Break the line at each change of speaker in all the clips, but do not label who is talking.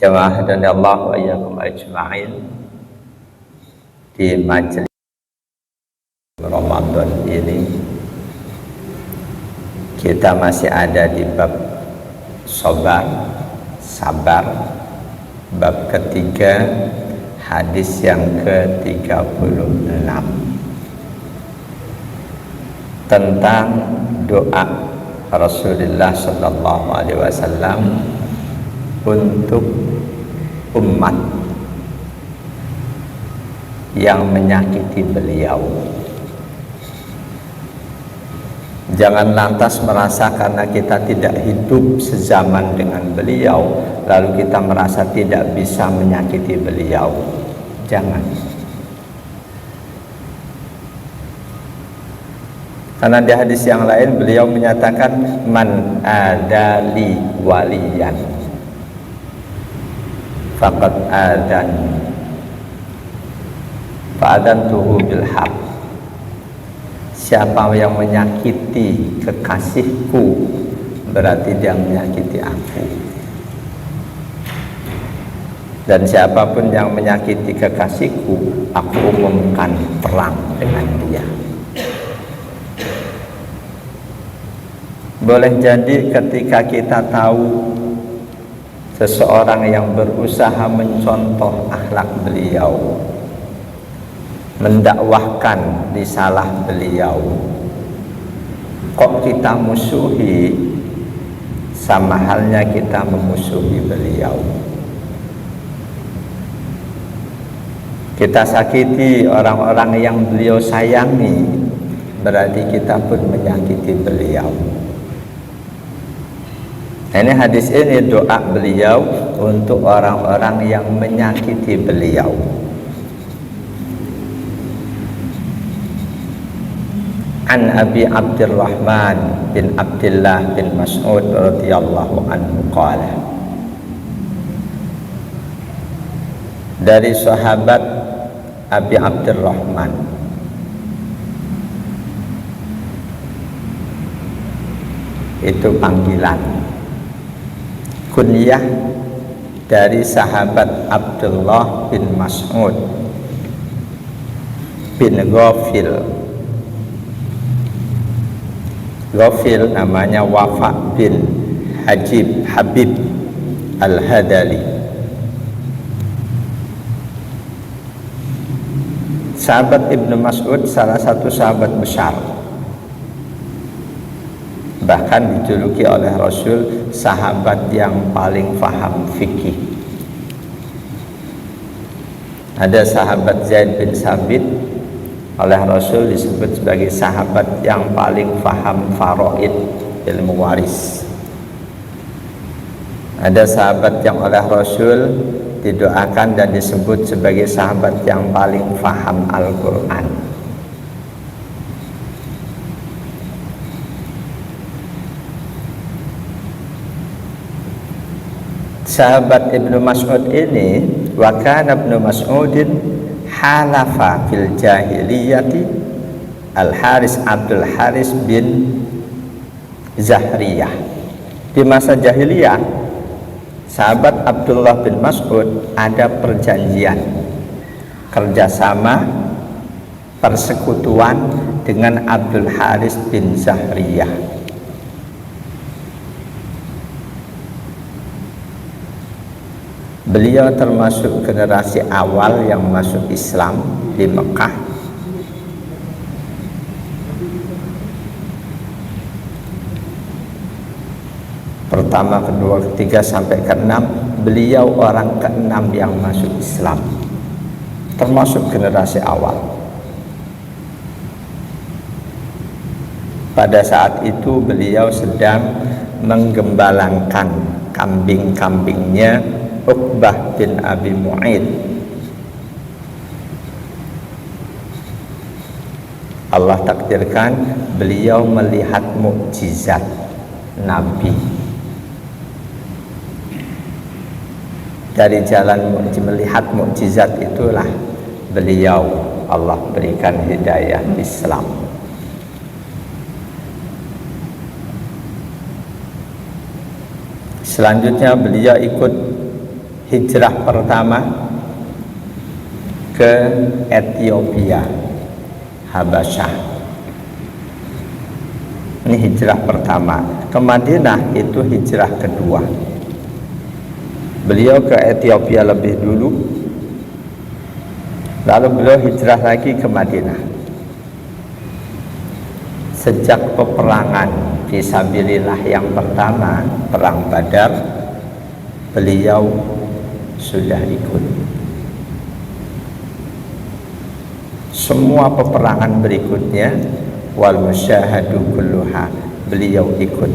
Jamaah dan Allah wa iyyakum ajma'in. Di majelis Ramadan ini kita masih ada di bab sabar, bab ketiga, hadis yang ke-36 tentang doa Rasulullah sallallahu alaihi wasallam untuk umat yang menyakiti beliau. Jangan lantas merasa karena kita tidak hidup sezaman dengan beliau lalu kita merasa tidak bisa menyakiti beliau. Jangan. Karena di hadis yang lain beliau menyatakan man adali waliyan faqad fa'adantuhu bil haq. Siapa yang menyakiti kekasihku berarti dia menyakiti aku, dan siapapun yang menyakiti kekasihku aku umumkan perang dengan dia. Boleh jadi ketika kita tahu seseorang yang berusaha mencontoh akhlak beliau, mendakwahkan risalah beliau, kok kita musuhi, sama halnya kita memusuhi beliau. Kita sakiti orang-orang yang beliau sayangi, berarti kita pun menyakiti beliau. Ini hadis ini doa beliau untuk orang-orang yang menyakiti beliau. An Abi Abdurrahman bin Abdullah bin Mas'ud radhiyallahu anhu qala, dari sahabat Abi Abdurrahman, itu panggilan kunyah dari sahabat Abdullah bin Mas'ud bin Ghafil namanya Wafa bin Habib Al-Hadali. Sahabat Ibnu Mas'ud salah satu sahabat besar, bahkan dijuluki oleh Rasul sahabat yang paling faham fikih. Ada sahabat Zaid bin Sabit, oleh Rasul disebut sebagai sahabat yang paling faham faraid, ilmu waris. Ada sahabat yang oleh Rasul didoakan dan disebut sebagai sahabat yang paling faham Al-Quran. Sahabat Ibnu Mas'ud ini, wa kana Ibnu Mas'udin halafa fil jahiliyati Al-Haris Abdul Haris bin Zahriyah. Di masa jahiliyah, sahabat Abdullah bin Mas'ud ada perjanjian kerjasama persekutuan dengan Abdul Haris bin Zahriyah. Beliau termasuk generasi awal yang masuk Islam di Mekah. Pertama, kedua, ketiga sampai keenam, beliau orang keenam yang masuk Islam, termasuk generasi awal. Pada saat itu beliau sedang menggembalangkan kambing-kambingnya Uqbah bin Abi Mu'aid. Allah takdirkan beliau melihat mukjizat Nabi. Dari jalan melihat mukjizat itulah beliau Allah berikan hidayah Islam. Selanjutnya beliau ikut hijrah pertama ke Ethiopia, Habasyah. Ini hijrah pertama. Ke Madinah itu hijrah kedua. Beliau ke Ethiopia lebih dulu, lalu beliau hijrah lagi ke Madinah. Sejak peperangan fisabilillah yang pertama, perang Badar, beliau sudah ikut. Semua peperangan berikutnya, wal musyahadu kulluha, beliau ikut.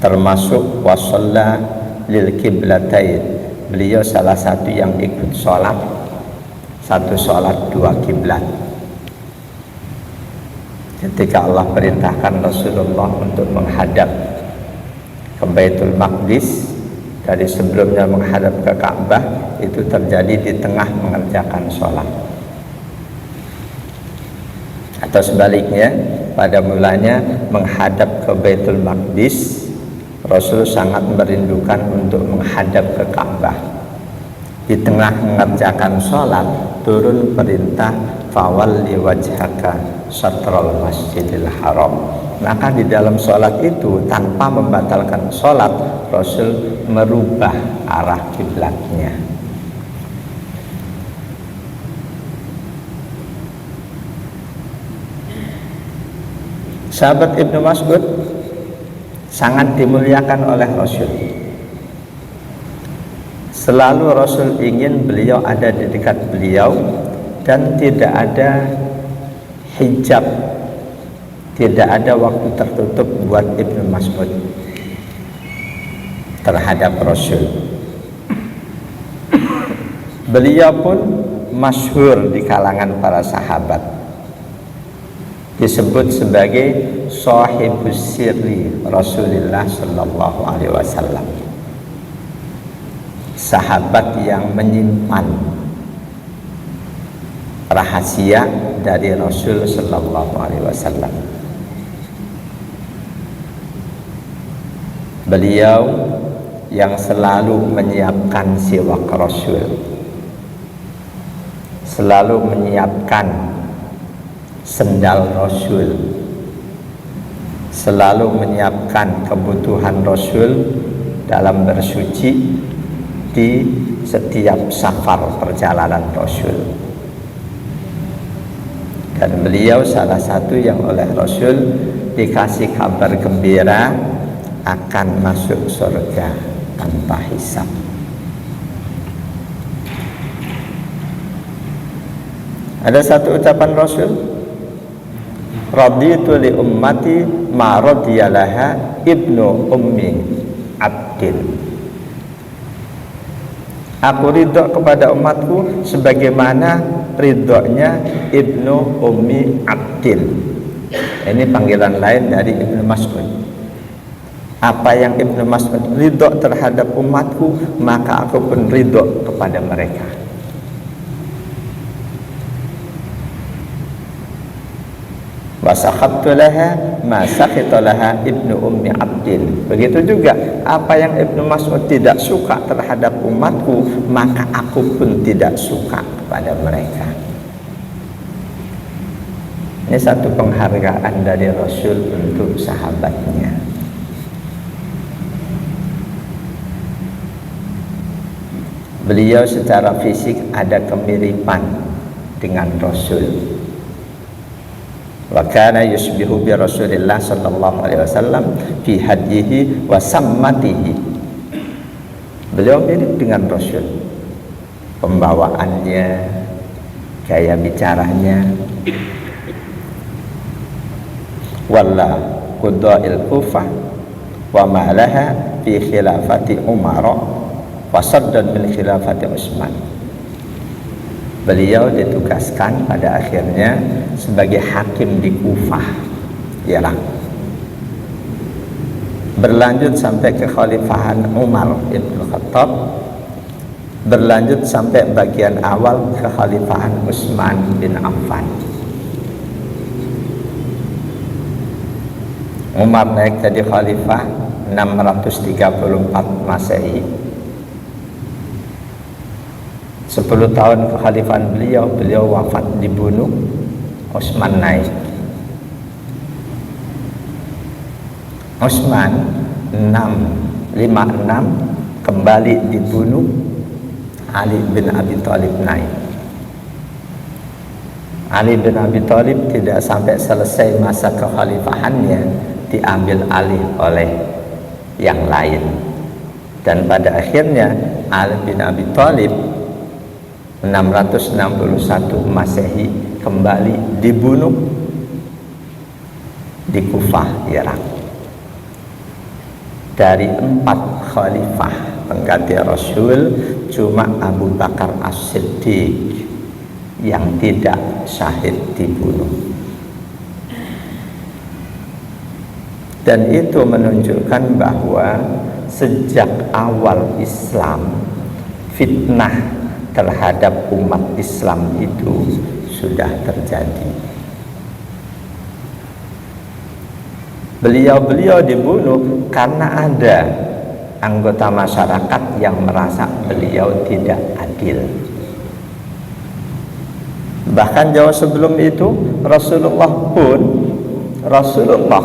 Termasuk wasalla lil kiblatain, beliau salah satu yang ikut sholat, satu sholat dua kiblat. Ketika Allah perintahkan Rasulullah untuk menghadap ke Baitul Maqdis, dari sebelumnya menghadap ke Ka'bah, itu terjadi di tengah mengerjakan sholat. Atau sebaliknya, pada mulanya menghadap ke Baitul Maqdis, Rasul sangat merindukan untuk menghadap ke Ka'bah. Di tengah mengerjakan sholat, turun perintah fawalli wajhaka syatrul masjidil haram. Maka di dalam sholat itu, tanpa membatalkan sholat, Rasul merubah arah kiblatnya. Sahabat Ibnu Mas'ud sangat dimuliakan oleh Rasul. Selalu Rasul ingin beliau ada di dekat beliau, dan tidak ada hijab, tidak ada waktu tertutup buat Ibnu Mas'ud terhadap Rasul. Beliau pun masyhur di kalangan para sahabat, disebut sebagai sahibus sirri Rasulullah sallallahu alaihi wasallam, sahabat yang menyimpan rahasia dari Rasul sallallahu alaihi wasallam. Beliau yang selalu menyiapkan siwak Rasul, selalu menyiapkan sendal Rasul, selalu menyiapkan kebutuhan Rasul dalam bersuci di setiap safar perjalanan Rasul. Dan beliau salah satu yang oleh Rasul dikasih kabar gembira akan masuk surga tanpa hisab. Ada satu ucapan Rasul, raditu li ummati ma radiyalaha ibnu ummi abdin. Aku ridho kepada umatku sebagaimana ridhonya Ibnu Ummi Abdin. Ini panggilan lain dari Ibnu Mas'ud. Apa yang Ibnu Mas'ud ridho terhadap umatku, maka aku pun ridho kepada mereka. Wa sakhattu laha ma sakhita laha Ibnu Ummi Abdin. Begitu juga apa yang Ibnu Mas'ud tidak suka terhadap umatku, maka aku pun tidak suka kepada mereka. Ini satu penghargaan dari Rasul untuk sahabatnya. Beliau secara fisik ada kemiripan dengan Rasul. Wa kana yusbihu bi Rasulillah sallallahu alaihi wasallam fi hadyihi wa sammatihi. Beliau mirip dengan Rasul, pembawaannya, gaya bicaranya. Walla quda'il Kufah wa ma laha fi khilafati Umar wa saddan min khilafati Utsman. Beliau ditugaskan pada akhirnya sebagai hakim di Kufah, Irak. Berlanjut sampai kekhalifahan Umar ibn Khattab, berlanjut sampai bagian awal kekhalifahan Utsman bin Affan. Umar naik jadi khalifah 634 Masehi. 10 tahun kekhalifahan beliau wafat, dibunuh. Utsman naik. Utsman 656 kembali dibunuh. Ali bin Abi Thalib naik. Ali bin Abi Thalib tidak sampai selesai masa kekhalifahannya diambil alih oleh yang lain, dan pada akhirnya Ali bin Abi Thalib 661 Masehi kembali dibunuh di Kufah, Irak. Dari 4 khalifah pengganti Rasul, cuma Abu Bakar As-Siddiq yang tidak syahid dibunuh. Dan itu menunjukkan bahwa sejak awal Islam, fitnah terhadap umat Islam itu sudah terjadi. Beliau dibunuh karena ada anggota masyarakat yang merasa beliau tidak adil. Bahkan jauh sebelum itu Rasulullah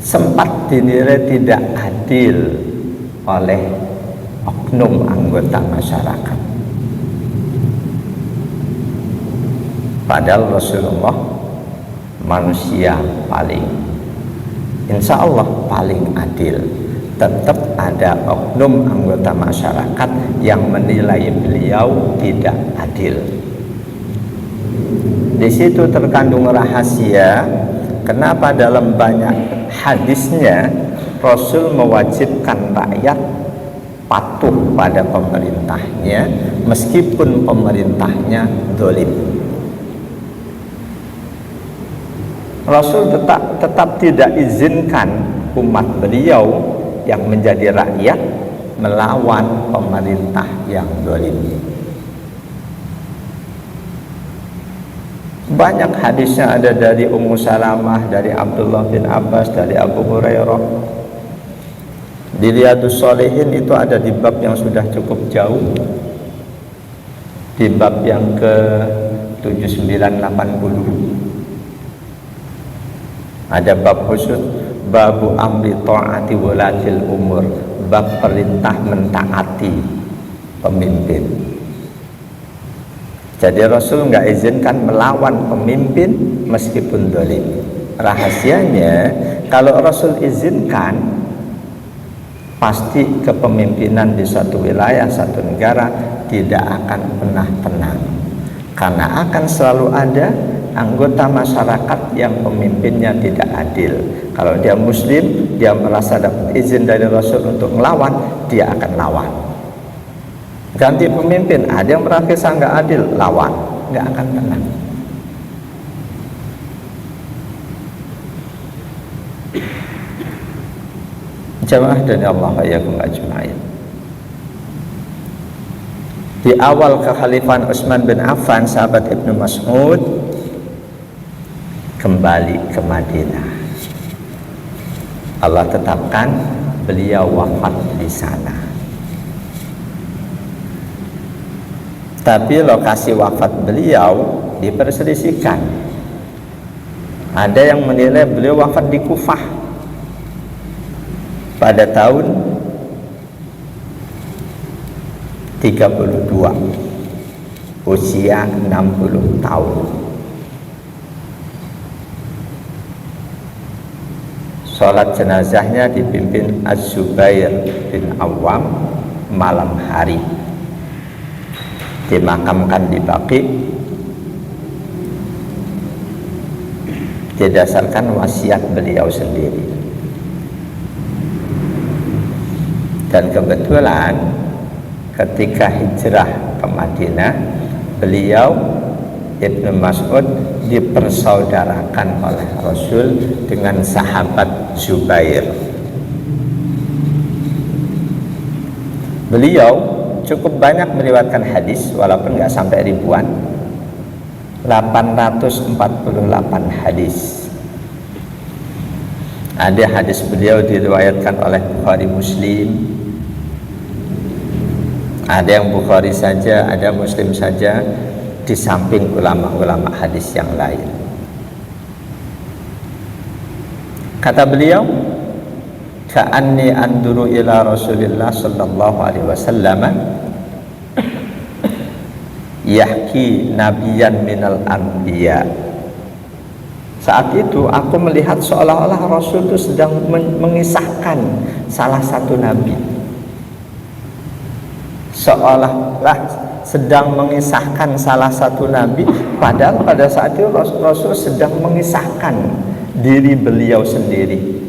sempat dinilai tidak adil oleh oknum anggota masyarakat. Padahal Rasulullah manusia paling, insya Allah paling adil. Tetap ada oknum anggota masyarakat yang menilai beliau tidak adil. Di situ terkandung rahasia kenapa dalam banyak hadisnya Rasul mewajibkan rakyat patuh pada pemerintahnya meskipun pemerintahnya zalim. Rasul tetap tidak izinkan umat beliau yang menjadi rakyat melawan pemerintah yang zalim. Banyak hadisnya ada dari Ummu Salamah, dari Abdullah bin Abbas, dari Abu Hurairah. Di Riyadhus Shalihin itu ada di bab yang sudah cukup jauh, di bab yang ke 7980. Ada bab khusus, babu amri ta'ati walatil umur, bab perintah mentaati pemimpin. Jadi Rasul nggak izinkan melawan pemimpin meskipun zalim. Rahasianya, kalau Rasul izinkan, pasti kepemimpinan di suatu wilayah, satu negara tidak akan pernah tenang, karena akan selalu ada anggota masyarakat yang pemimpinnya tidak adil. Kalau dia muslim, dia merasa dapat izin dari Rasul untuk melawan, dia akan lawan. Ganti pemimpin, ada yang merasa nggak adil, lawan, nggak akan tenang. Jamaah dan Allah yakum ajma'in. Di awal kekhalifahan Utsman bin Affan, sahabat Ibnu Mas'ud kembali ke Madinah. Allah tetapkan beliau wafat di sana. Tapi lokasi wafat beliau diperselisihkan. Ada yang menilai beliau wafat di Kufah pada tahun 32, usia 60 tahun. Sholat jenazahnya dipimpin Az-Zubair bin Awam malam hari. Dimakamkan di Baqi didasarkan wasiat beliau sendiri. Dan kebetulan ketika hijrah ke Madinah, beliau Ibnu Mas'ud dipersaudarakan oleh Rasul dengan sahabat Zubair. Beliau cukup banyak meriwayatkan hadis, walaupun nggak sampai ribuan, 848 hadis. Ada hadis beliau diriwayatkan oleh Bukhari Muslim. Ada yang Bukhari saja, ada Muslim saja, di samping ulama-ulama hadis yang lain. Kata beliau, ka'anni anduru ila Rasulillah sallallahu alaihi wasallam yahki nabiyan minal anbiya. Saat itu aku melihat seolah-olah Rasul itu sedang mengisahkan salah satu nabi, seolah-olah sedang mengisahkan salah satu nabi, padahal pada saat itu Rasul sedang mengisahkan diri beliau sendiri.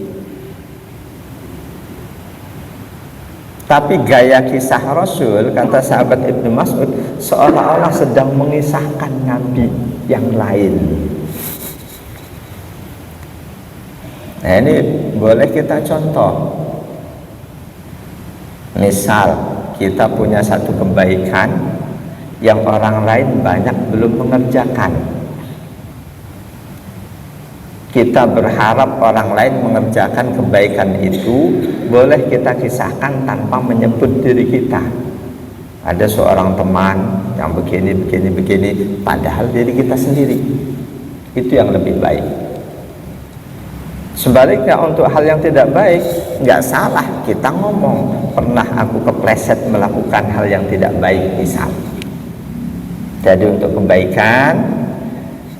Tapi gaya kisah Rasul, kata sahabat Ibnu Mas'ud, seolah-olah sedang mengisahkan nabi yang lain. Nah, ini boleh kita contoh. Misal kita punya satu kebaikan yang orang lain banyak belum mengerjakan. Kita berharap orang lain mengerjakan kebaikan itu, boleh kita kisahkan tanpa menyebut diri kita. Ada seorang teman yang begini, padahal diri kita sendiri. Itu yang lebih baik. Sebaliknya untuk hal yang tidak baik, nggak salah kita ngomong, pernah aku kepleset melakukan hal yang tidak baik misal. Jadi untuk kebaikan,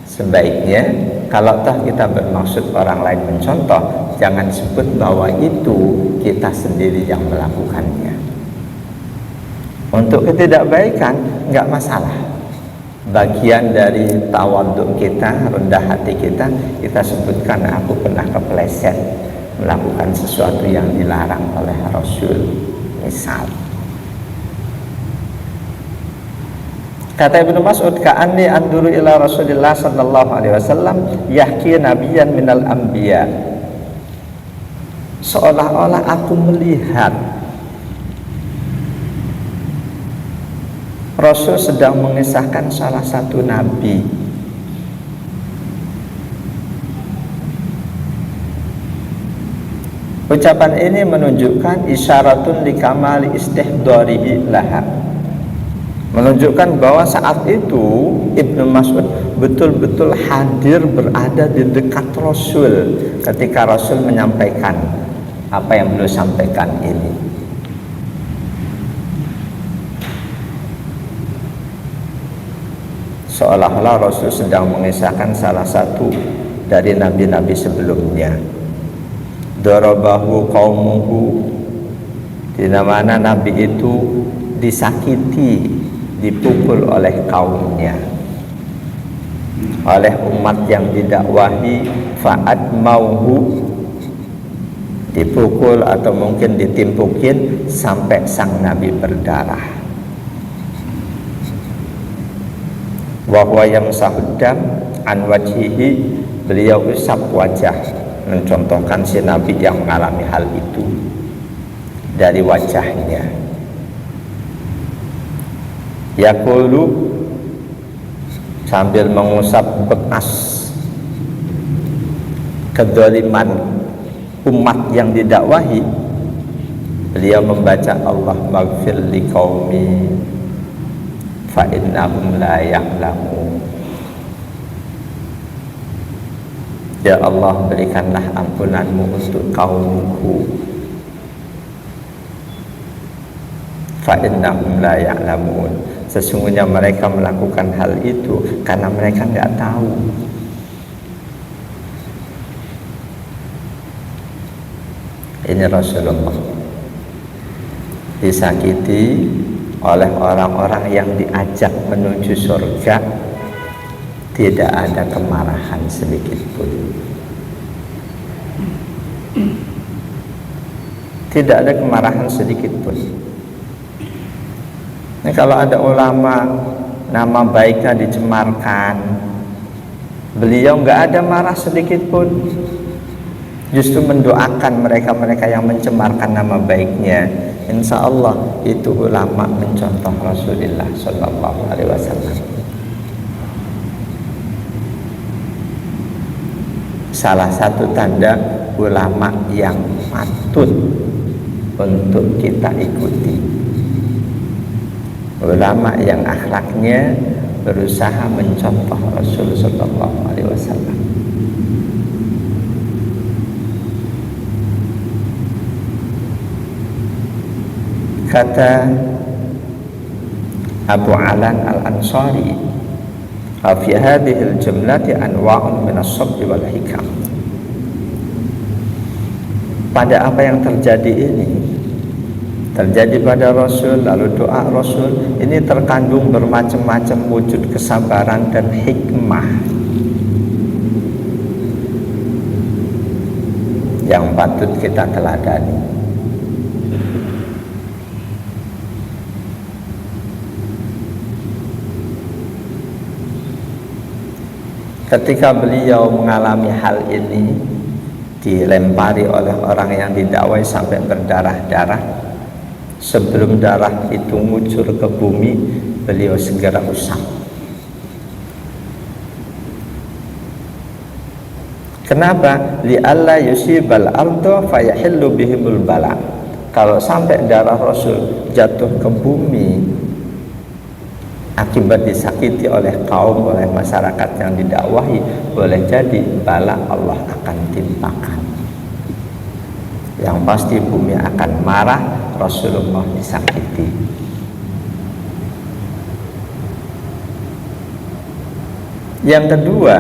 sebaiknya kalau toh kita bermaksud orang lain mencontoh, jangan sebut bahwa itu kita sendiri yang melakukannya. Untuk ketidakbaikan nggak masalah, bagian dari tawaduk kita, rendah hati kita, kita sebutkan aku pernah kepleset melakukan sesuatu yang dilarang oleh Rasul misal. Kata Ibnu Mas'ud, ka'anni anduru ila Rasulillah sallallahu alaihi wasallam yahki nabiyan minal anbiya. Seolah-olah aku melihat Rasul sedang mengisahkan salah satu nabi. Ucapan ini menunjukkan isyaratun likamali istihdarihi laha, menunjukkan bahwa saat itu Ibnu Mas'ud betul-betul hadir, berada di dekat Rasul ketika Rasul menyampaikan apa yang beliau sampaikan ini. Seolah-olah Rasul sedang mengisahkan salah satu dari nabi-nabi sebelumnya. Darabahu qaumuhu, di mana nabi itu disakiti, dipukul oleh kaumnya, oleh umat yang didakwahi, fa'admauhu, dipukul atau mungkin ditimpukin sampai sang nabi berdarah. Wa huwa yamsahuddam an wajhihi, beliau usap wajah, mencontohkan si nabi yang mengalami hal itu dari wajahnya. Yaqulu, sambil mengusap bekas kedzaliman umat yang didakwahi, beliau membaca Allah maghfir liqaumi fa innahum la ya'lamun. Ya Allah, berikanlah ampunanmu untuk kaumku, fa innahum la ya'lamun, sesungguhnya mereka melakukan hal itu karena mereka nggak tahu. Ini Rasulullah disakiti oleh orang-orang yang diajak menuju surga, tidak ada kemarahan sedikit pun. Tidak ada kemarahan sedikit pun. Ini kalau ada ulama nama baiknya dicemarkan, beliau nggak ada marah sedikit pun, justru mendoakan mereka-mereka yang mencemarkan nama baiknya. Insya Allah itu ulama mencontoh Rasulullah Sallallahu Alaihi Wasallam. salah satu tanda ulama yang patut untuk kita ikuti, ulama yang akhlaknya berusaha mencontoh Rasul sallallahu alaihi wasallam. Kata Abu Alan Al-Ansari, fi hadhihi al-jumlati anwa'un min as-sabr wal hikam. Pada apa yang terjadi ini, terjadi pada Rasul, lalu doa Rasul, ini terkandung bermacam-macam wujud kesabaran dan hikmah yang patut kita teladani. Ketika beliau mengalami hal ini, dilempari oleh orang yang didakwai sampai berdarah-darah, sebelum darah itu ngucur ke bumi, beliau segera usap. Kenapa? Li'alla yusibal ardo fayahillu bihimul bala. Kalau sampai darah Rasul jatuh ke bumi akibat disakiti oleh kaum, oleh masyarakat yang didakwahi, boleh jadi bala Allah akan timpakan. Yang pasti bumi akan marah, Rasulullah disakiti. Yang kedua,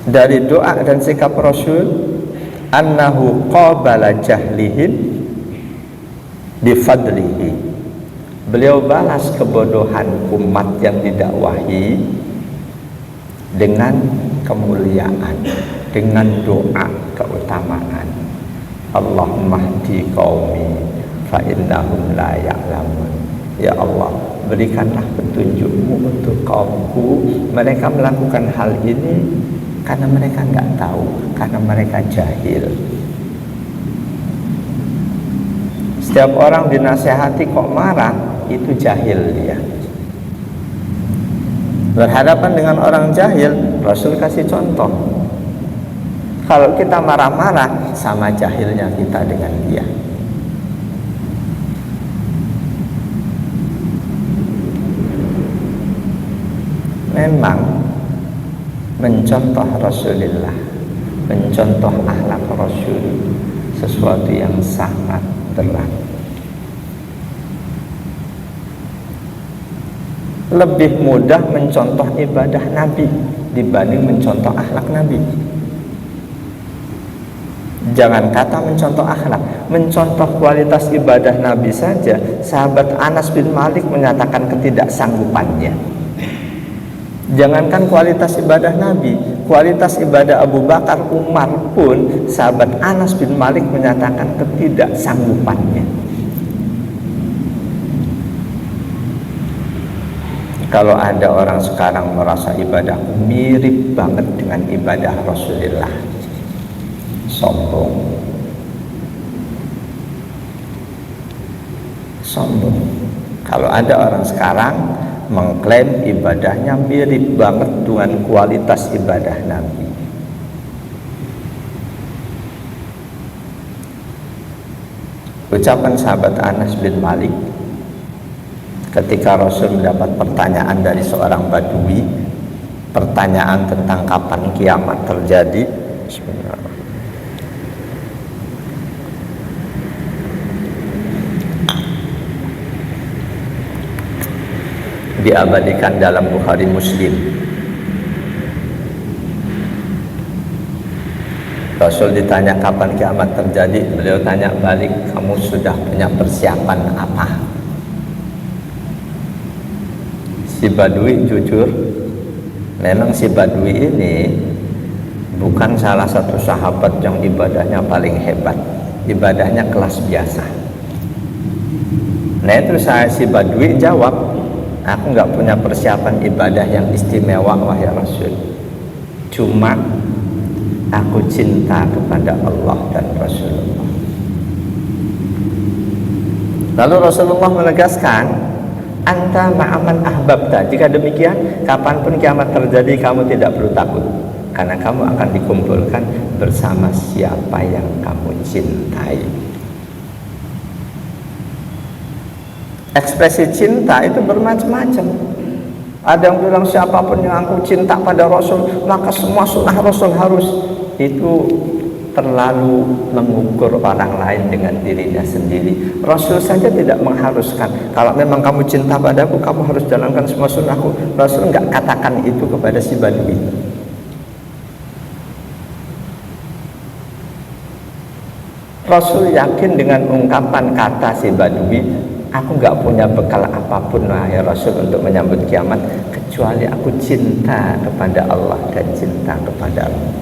dari doa dan sikap Rasul, annahu qabala jahlihim bifadlihi. Beliau balas kebodohan umat yang didakwahi dengan kemuliaan, dengan doa keutamaan. Allahumma hdi qaumi fa innahum la ya'lamun. Ya Allah, berikanlah petunjukmu untuk kaumku. Mereka melakukan hal ini karena mereka enggak tahu, karena mereka jahil. Setiap orang dinasihati kok marah, itu jahil dia. Berhadapan dengan orang jahil, Rasul kasih contoh. Kalau kita marah-marah, sama jahilnya kita dengan dia. Memang mencontoh Rasulullah, mencontoh akhlak Rasul, sesuatu yang sangat berat. Lebih mudah mencontoh ibadah Nabi dibanding mencontoh akhlak Nabi. Jangan kata mencontoh akhlak, mencontoh kualitas ibadah Nabi saja, sahabat Anas bin Malik menyatakan ketidaksanggupannya. Jangankan kualitas ibadah Nabi, kualitas ibadah Abu Bakar, Umar pun sahabat Anas bin Malik menyatakan ketidaksanggupannya. Kalau ada orang sekarang merasa ibadah mirip banget dengan ibadah Rasulullah, sombong. Sombong. Kalau ada orang sekarang mengklaim ibadahnya mirip banget dengan kualitas ibadah Nabi, ucapan sahabat Anas bin Malik ketika Rasul mendapat pertanyaan dari seorang badui, pertanyaan tentang kapan kiamat terjadi. Diabadikan dalam Bukhari Muslim. Rasul ditanya kapan kiamat terjadi, beliau tanya balik, kamu sudah punya persiapan apa? Si badui jujur, memang si badui ini bukan salah satu sahabat yang ibadahnya paling hebat, ibadahnya kelas biasa. Nah itu si badui jawab, aku nggak punya persiapan ibadah yang istimewa wahai Rasul, cuma aku cinta kepada Allah dan Rasulullah. Lalu Rasulullah menegaskan, anta ma'aman ahbabta. Jika demikian, kapanpun kiamat terjadi, kamu tidak perlu takut. karena kamu akan dikumpulkan bersama siapa yang kamu cintai. Ekspresi cinta itu bermacam-macam. Ada yang bilang siapapun yang aku cinta pada Rasul maka semua sunnah Rasul harus. Itu terlalu mengukur orang lain dengan dirinya sendiri. Rasul saja tidak mengharuskan. Kalau memang kamu cinta padaku, kamu harus jalankan semua sunnahku. Rasul enggak katakan itu kepada si Badui. Rasul yakin dengan ungkapan kata si Badui, aku enggak punya bekal apapun wahai Rasul untuk menyambut kiamat kecuali aku cinta kepada Allah dan cinta kepada Allah.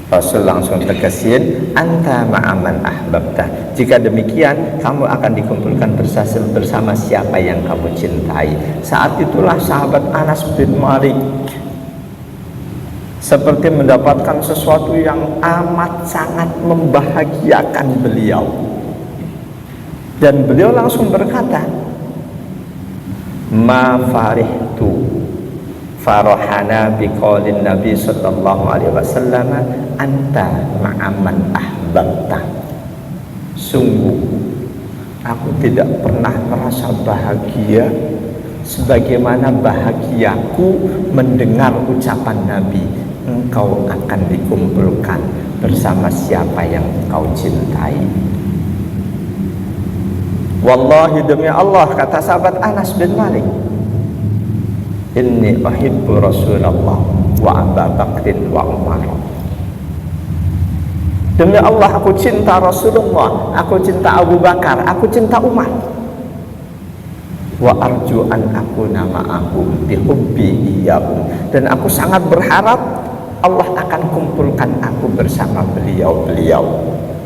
Rasul langsung tegasin, anta ma'aman ahbabta. Jika demikian, kamu akan dikumpulkan bersama siapa yang kamu cintai. Saat itulah sahabat Anas bin Malik seperti mendapatkan sesuatu yang amat sangat membahagiakan beliau. Dan beliau langsung berkata, ma farihtu farahana biqaulin Nabi sallallahu alaihi wasallam anta ma'aman ahbabta. Sungguh aku tidak pernah merasa bahagia sebagaimana bahagiaku mendengar ucapan Nabi, engkau akan dikumpulkan bersama siapa yang engkau cintai. Wallahi, demi Allah, kata sahabat Anas bin Malik, inni uhibbu Rasulullah wa Abu Bakrin wa Umar. Demi Allah, aku cinta Rasulullah, aku cinta Abu Bakar, aku cinta Umar. Wa arju an akuna ma'ahum bi hubbi iyyahum. Dan aku sangat berharap Allah akan kumpulkan aku bersama beliau-beliau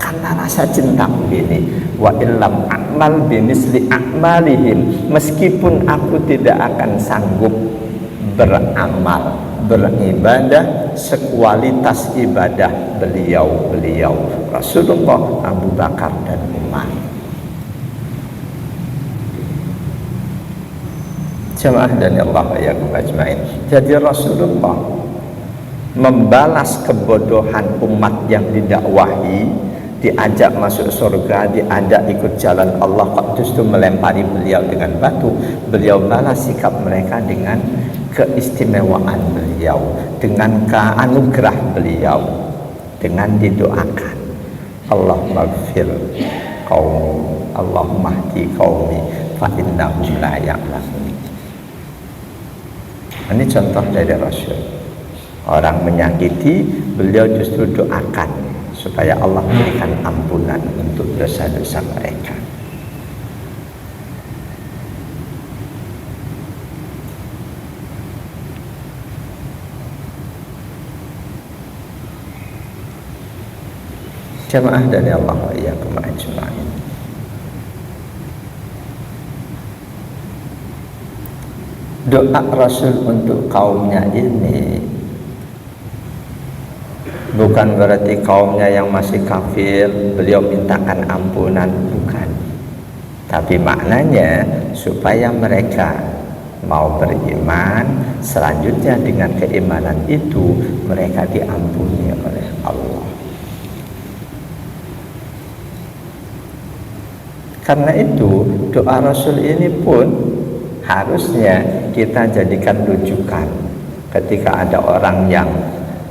karena rasa cintaku ini. Wa illam a'mal bimisli a'malihim, meskipun aku tidak akan sanggup beramal, beribadah sekualitas ibadah beliau-beliau Rasulullah, Abu Bakar dan Umar. Jamaah dan Allah ya ajmain. Jadi Rasulullah membalas kebodohan umat yang didakwahi, diajak masuk surga, diajak ikut jalan Allah, kok justru melempari beliau dengan batu. Beliau balas sikap mereka dengan keistimewaan beliau, dengan keanugerah beliau, dengan didoakan, Allahumma gfir qaumi, Allahumma hdi qaumi fa innahum la ya'lamun. Ini contoh dari Rasul. Orang menyakiti, beliau justru doakan supaya Allah berikan ampunan untuk dosa-dosa mereka. Jamaah dari Allah wa iyyakum ajma'in. Doa Rasul untuk kaumnya ini bukan berarti kaumnya yang masih kafir beliau mintakan ampunan, bukan. Tapi maknanya supaya mereka mau beriman, selanjutnya dengan keimanan itu mereka diampuni oleh Allah. Karena itu doa Rasul ini pun harusnya kita jadikan rujukan ketika ada orang yang,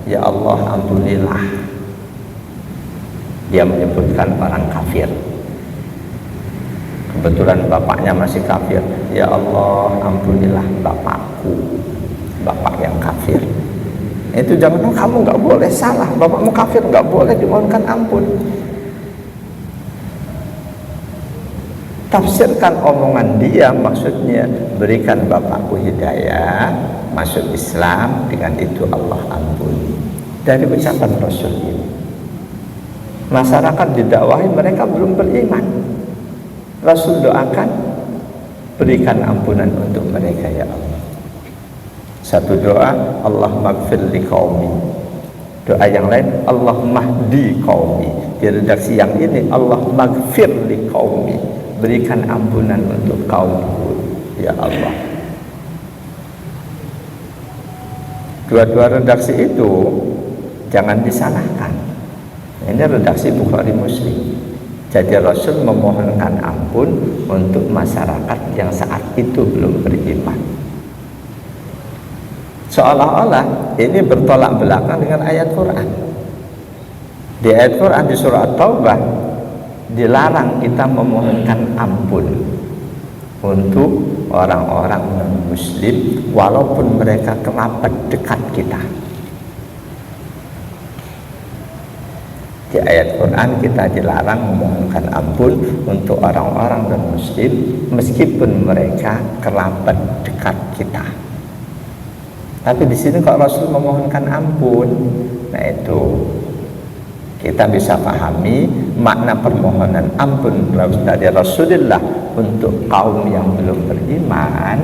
ya Allah ampunilah, dia menyebutkan orang kafir, kebetulan bapaknya masih kafir, ya Allah ampunilah bapakku, bapak yang kafir. Itu jangan, kamu nggak boleh salah, bapakmu kafir nggak boleh dimohonkan ampun. Tafsirkan omongan dia, maksudnya berikan bapakku hidayah, masuk Islam, dengan itu Allah ampuni. Dari ucapan Rasul ini, masyarakat didakwahi mereka belum beriman, Rasul doakan, berikan ampunan untuk mereka ya Allah. Satu doa, Allah maghfir li qaumi. Doa yang lain, Allah mahdi qaumi. Di redaksi yang ini, Allah maghfir li qaumi, berikan ampunan untuk kaumku ya Allah. Dua-dua redaksi itu jangan disalahkan. Ini redaksi Bukhari Muslim. Jadi Rasul memohonkan ampun untuk masyarakat yang saat itu belum beriman. Seolah-olah ini bertolak belakang dengan ayat Quran. Di ayat Quran di surah At-Taubah dilarang kita memohonkan ampun untuk orang-orang non-muslim walaupun mereka kerabat dekat kita. Di ayat Quran kita dilarang memohonkan ampun untuk orang-orang non-muslim meskipun mereka kerabat dekat kita. Tapi di sini kok Rasul memohonkan ampun, nah itu kita bisa pahami makna permohonan ampun dari Rasulullah untuk kaum yang belum beriman,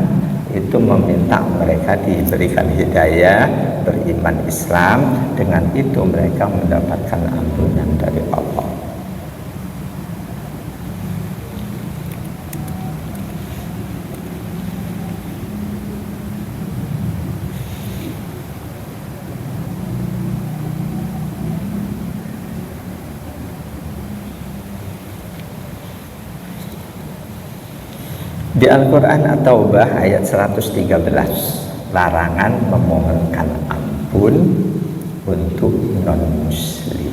itu meminta mereka diberikan hidayah, beriman Islam, dengan itu mereka mendapatkan ampunan dari Allah. Di Al-Quran At-Taubah ayat 113, larangan memohonkan ampun untuk non-muslim.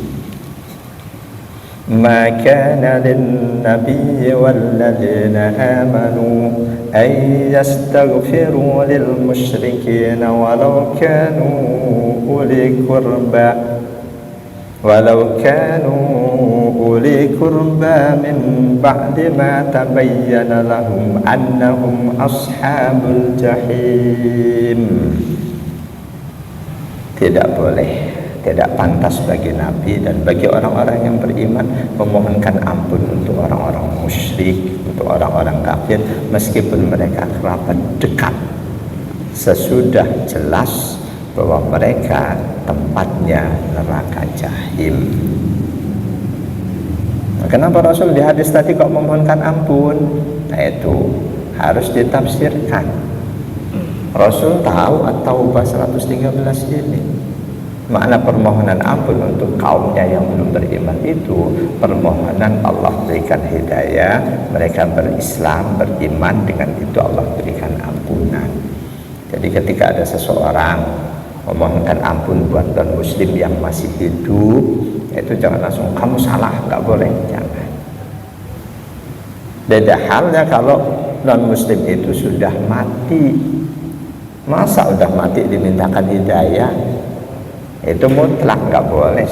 Ma kana lin-nabiyyi wal-ladzina amanu an yastaghfiru lil-musyrikeen walau kanu uli qurba min ba'di ma tabayyana lahum annahum ashabul jahim. Tidak boleh, tidak pantas bagi Nabi dan bagi orang-orang yang beriman memohonkan ampun untuk orang-orang musyrik, untuk orang-orang kafir meskipun mereka kerabat dekat, sesudah jelas bahwa mereka tempatnya neraka jahim. Kenapa Rasul di hadis tadi kok memohonkan ampun? Nah itu harus ditafsirkan. Rasul tahu At-Taubah 113 ini. Makna permohonan ampun untuk kaumnya yang belum beriman itu permohonan Allah berikan hidayah, mereka berislam, beriman, dengan itu Allah berikan ampunan. Jadi ketika ada seseorang memohonkan ampun buat non-muslim yang masih hidup, itu jangan langsung kamu salah, nggak boleh, jangan. Beda halnya kalau non-muslim itu sudah mati. Masa udah mati dimintakan hidayah? Itu mutlak nggak boleh.